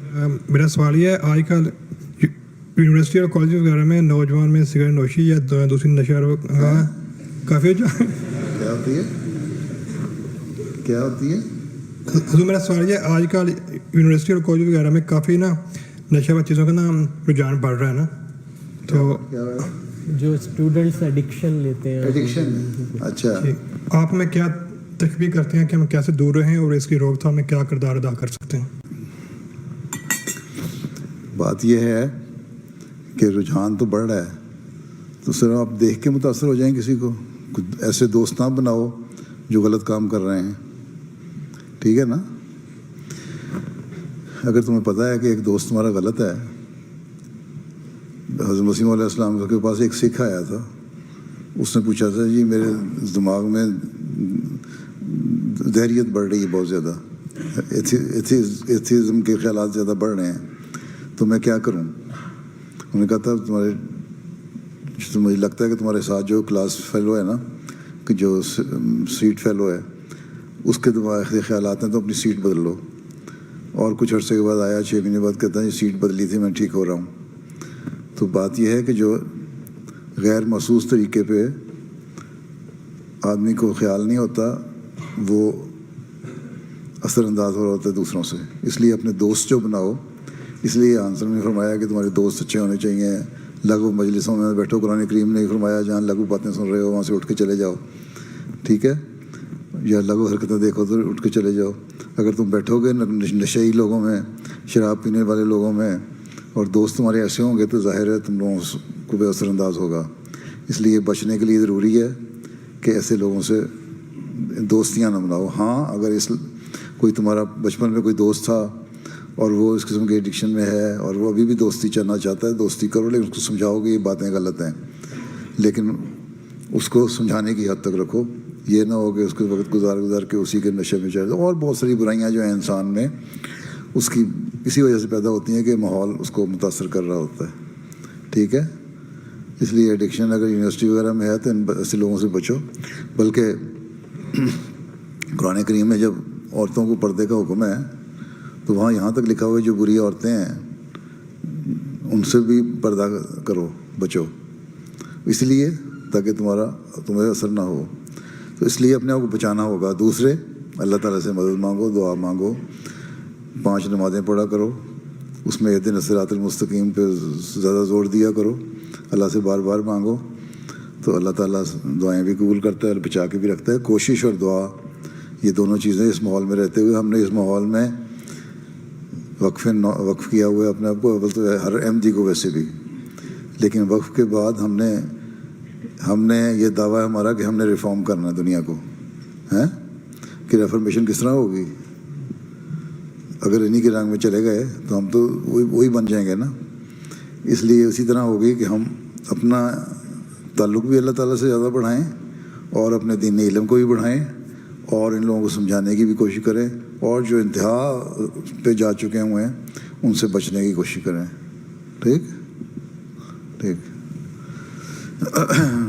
मेरा सवाल ये है, आजकल यूनिवर्सिटी और कॉलेज वगैरह में नौजवान में सिगरेट नोशी या दूसरी नशा काफ़ी क्या होती है, क्या होती है? तो मेरा सवाल ये है, आजकल यूनिवर्सिटी और कॉलेज वगैरह में काफ़ी ना नशा चीज़ों का ना रुझान बढ़ रहा है ना, तो क्या है? जो स्टूडेंट्स एडिक्शन लेते हैं। एडिक्शन, अच्छा। आप में क्या तकबीर करते हैं कि हम कैसे दूर रहें और इसकी रोकथाम में क्या किरदार अदा कर सकते हैं? बात यह है कि रुझान तो बढ़ रहा है, तो सिर्फ आप देख के मुतासर हो जाएं किसी को, कुछ ऐसे दोस्त ना बनाओ जो गलत काम कर रहे हैं, ठीक है ना? अगर तुम्हें पता है कि एक दोस्त तुम्हारा गलत है, हज़रत मसीह अलैहि सलाम के पास एक सिख आया था, उसने पूछा था जी मेरे दिमाग में दहरियत बढ़ रही है बहुत ज़्यादा, एथिज़म के ख्यालात ज़्यादा बढ़ रहे हैं, तो मैं क्या करूं? उन्होंने कहा था तो मुझे लगता है कि तुम्हारे साथ जो क्लास फेलो है ना, कि जो सीट फेलो है, उसके दिमाग के ख्यालात हैं, तो अपनी सीट बदल लो। और कुछ अर्से के बाद आया, 6 महीने बाद कहता है ये सीट बदली थी, मैं ठीक हो रहा हूँ। तो बात यह है कि जो गैर महसूस तरीके पे आदमी को ख्याल नहीं होता, वो असरअंदाज हो रहा होता है दूसरों से। इसलिए अपने दोस्त जो बनाओ, इसलिए आंसर में फरमाया कि तुम्हारे दोस्त अच्छे होने चाहिए। लघु मजलिसों में बैठो, कुरान करीम ने फरमाया जहाँ लघु बातें सुन रहे हो वहाँ से उठ के चले जाओ, ठीक है? या लघु हरकतें देखो तो उठ के चले जाओ। अगर तुम बैठोगे नशेई लोगों में, शराब पीने वाले लोगों में, और दोस्त तुम्हारे ऐसे होंगे, तो जाहिर है तुम लोगों को भी असरअंदाज होगा। इसलिए बचने के लिए ज़रूरी है कि ऐसे लोगों से दोस्तियाँ न बनाओ। हाँ, अगर कोई तुम्हारा बचपन में कोई दोस्त था और वो इस किस्म के एडिक्शन में है और वो अभी भी दोस्ती करना चाहता है, दोस्ती करो, लेकिन उसको समझाओ कि ये बातें गलत हैं, लेकिन उसको समझाने की हद तक रखो। ये ना हो कि उसके वक्त गुजार के उसी के नशे में चढ़ जाओ। और बहुत सारी बुराइयां जो हैं इंसान में, उसकी इसी वजह से पैदा होती हैं कि माहौल उसको मुतासर कर रहा होता है, ठीक है? इसलिए एडिक्शन अगर यूनिवर्सिटी वगैरह में है तो इन ऐसे लोगों से बचो। बल्कि कुरान करीम में जब औरतों को पर्दे का हुक्म है, तो वहाँ यहाँ तक लिखा हुआ है जो बुरी औरतें हैं उनसे भी पर्दा करो, बचो, इसलिए ताकि तुम्हें असर ना हो। तो इसलिए अपने आप को बचाना होगा। दूसरे, अल्लाह ताला से मदद मांगो, दुआ मांगो, 5 नमाज़ें पढ़ा करो, उसमें इहदिना सिरातल मुस्तकीम पे ज़्यादा ज़ोर दिया करो, अल्लाह से बार बार मांगो, तो अल्लाह ताला दुआएं भी कबूल करता है और बचा के भी रखता है। कोशिश और दुआ, ये दोनों चीज़ें इस माहौल में रहते हुए, हमने इस माहौल में वक्फ़ किया हुआ है अपने आप को, अव्वल तो हर अहमदी को वैसे भी, लेकिन वक्फ़ के बाद हमने ये दावा है हमारा कि हमने रिफॉर्म करना है दुनिया को, हैं कि रेफॉर्मेशन किस तरह होगी? अगर इन्हीं के रंग में चले गए तो हम तो वही बन जाएंगे ना। इसलिए उसी तरह होगी कि हम अपना ताल्लुक़ भी अल्लाह ताला से ज़्यादा बढ़ाएं और अपने दीनी इल्म को भी बढ़ाएं और इन लोगों को समझाने की भी कोशिश करें, और जो इंतहा पे जा चुके हुए हैं उनसे बचने की कोशिश करें। ठीक ठीक।